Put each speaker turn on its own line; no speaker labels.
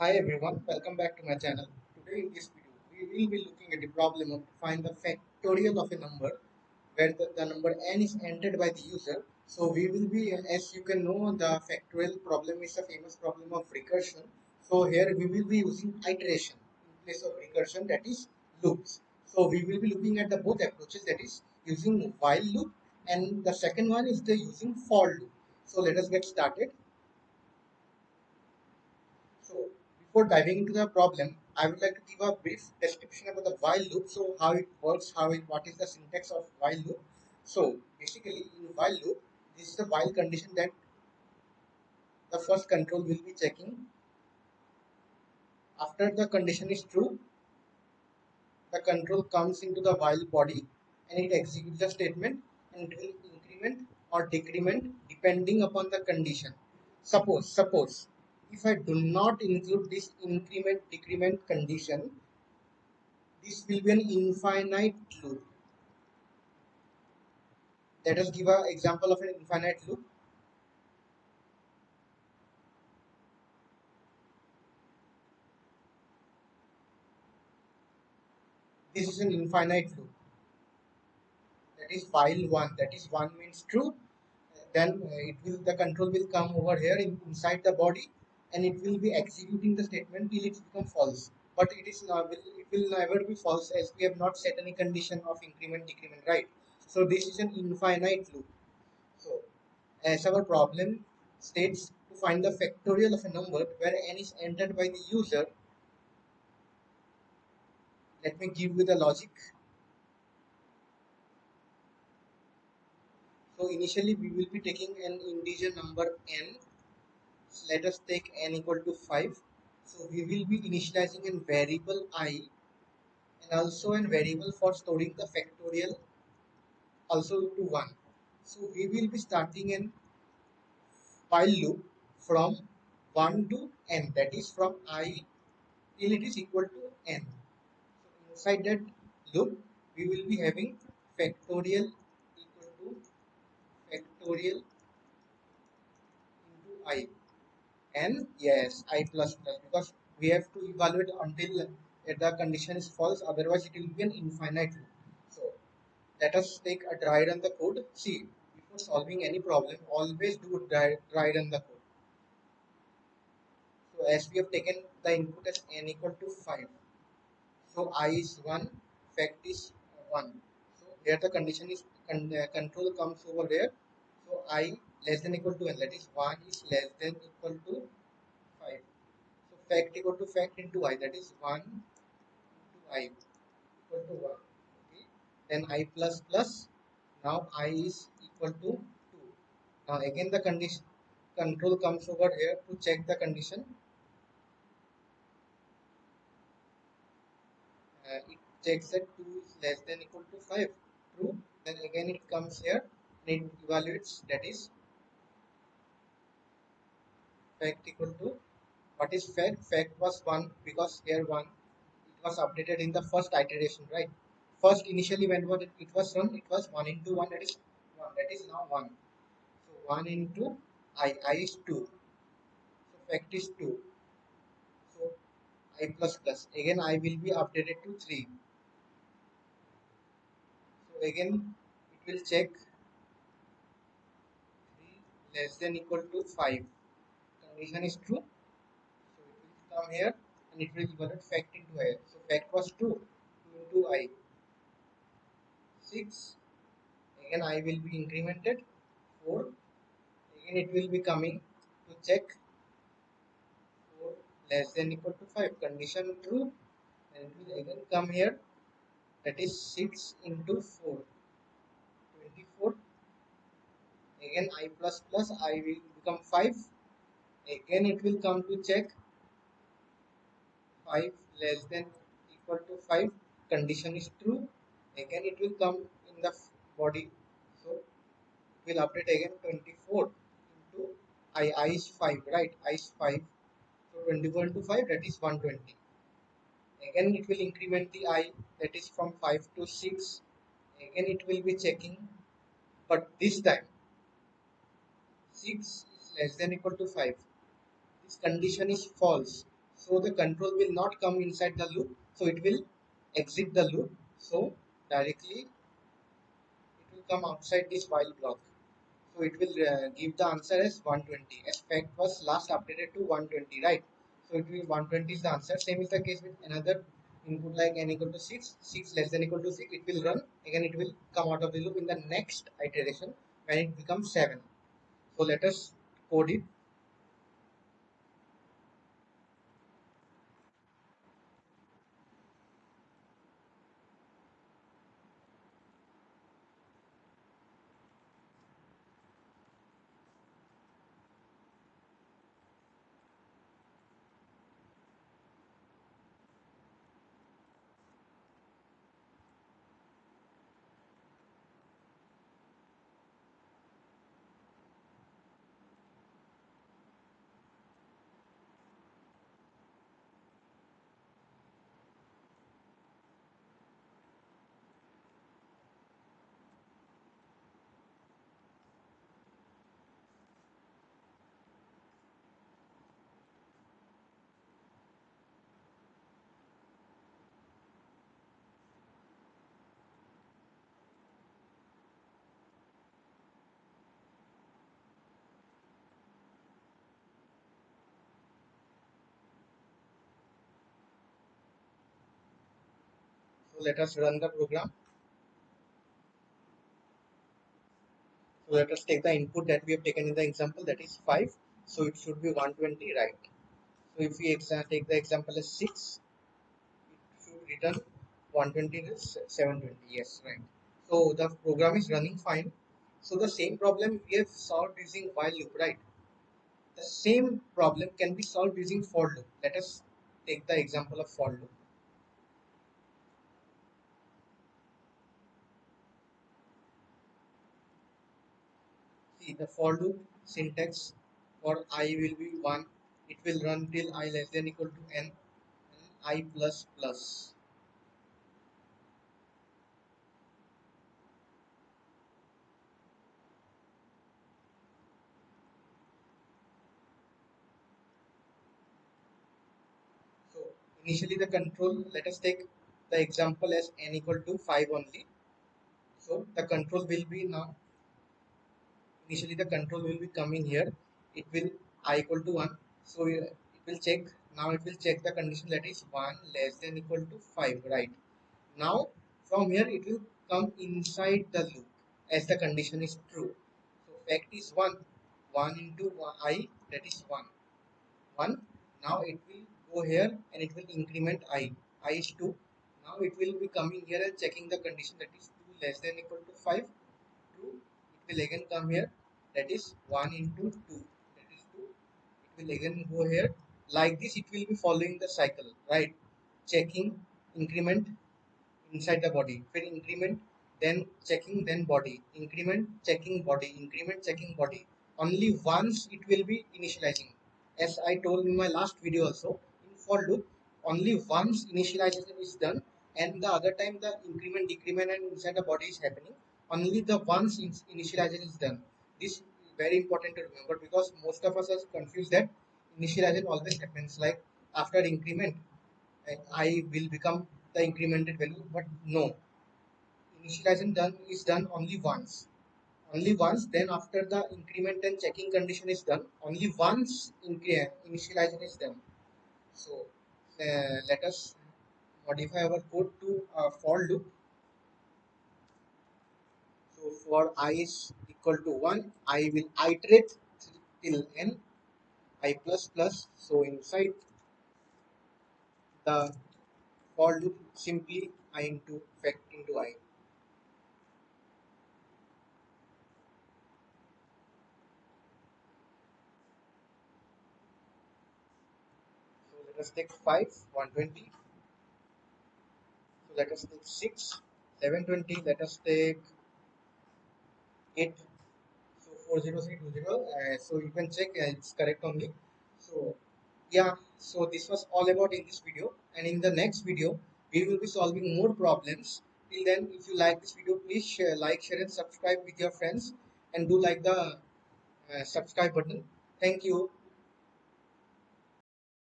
Hi everyone, welcome back to my channel. Today in this video, we will be looking at the problem of to find the factorial of a number where the number n is entered by the user. So we will be, as you can know, the factorial problem is a famous problem of recursion. So here we will be using iteration in place of recursion, that is loops. So we will be looking at the both approaches, that is using while loop, and the second one is the using for loop. So let us get started. So before diving into the problem, I would like to give a brief description about the while loop. So how it works, what is the syntax of while loop. So basically in while loop, this is the while condition that the first control will be checking. After the condition is true, the control comes into the while body and it executes the statement, and it will increment or decrement depending upon the condition. Suppose if I do not include this increment decrement condition, this will be an infinite loop. Let us give an example of an infinite loop. This is an infinite loop. That is while one. That is one means true. Then the control will come over here inside the body, and it will be executing the statement till it become false. But it will never be false as we have not set any condition of increment decrement, right? So this is an infinite loop. So as our problem states, to find the factorial of a number where n is entered by the user, let me give you the logic. So initially we will be taking an integer number n. Let us take n equal to 5. So we will be initializing a variable I and also a variable for storing the factorial also to 1. So we will be starting an while loop from 1 to n, that is from I till it is equal to n. So inside that loop we will be having factorial equal to factorial into I. And yes, I plus plus, because we have to evaluate until the condition is false, otherwise it will be an infinite loop. So let us take a dry run the code. See, before solving any problem, always do dry run the code. So as we have taken the input as n equal to 5, so I is 1, fact is 1. So here the condition is control comes over there. So I less than equal to n, that is 1 is less than equal to 5. So fact equal to fact into I, that is 1 into I equal to 1. Okay. Then I plus plus. Now I is equal to 2. Now again the condition control comes over here to check the condition. It checks that 2 is less than equal to 5. True. Then again it comes here and it evaluates, that is fact equal to, what is fact? Fact was 1, because here 1, it was updated in the first iteration, right? First initially when it was run, it was 1 into 1, that is 1, that is now 1. So 1 into I is 2. So fact is 2. So I plus plus. Again I will be updated to 3. So again it will check 3 less than equal to 5. Condition is true. So it will come here and it will evaluate fact into I. So fact was 2. 2 into I. 6. Again I will be incremented. 4. Again it will be coming to check 4 less than equal to 5. Condition true. And it will again come here. That is 6 into 4. 24. Again I plus plus, I will become 5. Again it will come to check 5 less than equal to 5. Condition is true. Again it will come in the body. So it will update again 24 into I is 5, right? I is 5. So 24 into 5, that is 120. Again it will increment the I, that is from 5 to 6. Again it will be checking, but this time 6 is less than equal to 5. This condition is false. So the control will not come inside the loop, so it will exit the loop. So directly it will come outside this while block. So it will give the answer as 120, as fact was last updated to 120, right? So it will 120 is the answer. Same is the case with another input like n equal to 6, 6 less than equal to 6. It will run again, it will come out of the loop in the next iteration when it becomes 7. So let us code it. So let us run the program. So let us take the input that we have taken in the example, that is 5. So it should be 120, right? So if we take the example as 6, it should return 120 is 720. Yes, right. So the program is running fine. So the same problem we have solved using while loop, right? The same problem can be solved using for loop. Let us take the example of for loop. See the for loop syntax for I will be 1. It will run till I less than equal to n and I plus plus. So initially the control, let us take the example as n equal to 5 only. So the control will be now, initially the control will be coming here. It will I equal to 1. So it will check, now it will check the condition, that is 1 less than equal to 5, right? Now from here it will come inside the loop as the condition is true. So fact is 1, 1 into I, that is 1, 1. Now it will go here and it will increment I is 2. Now it will be coming here and checking the condition, that is 2 less than equal to 5, 2. It will again come here, that is 1 into 2, that is 2. It will again go here, like this it will be following the cycle, right? Checking, increment, inside the body, when increment, then checking, then body, increment, checking, body, increment, checking, body. Only once it will be initializing, as I told in my last video also. In for loop only once initialization is done, and the other time the increment, decrement and inside the body is happening. Only the once initialization is done. This is very important to remember, because most of us are confused that initialization always happens like after increment I will become the incremented value, but no, initialization done is done only once. Only once, then after the increment and checking condition is done, only once initialization is done. So let us modify our code to for loop. So for I is equal to 1, I will iterate till n, I plus plus. So inside the for loop, simply I into fact into I. So let us take 5, 120. So let us take 6, 720. Let us take 8. So 40320. So you can check it's correct only. So yeah, so this was all about in this video. And in the next video, we will be solving more problems. Till then, if you like this video, please share, like, share, and subscribe with your friends. And do like the subscribe button. Thank you.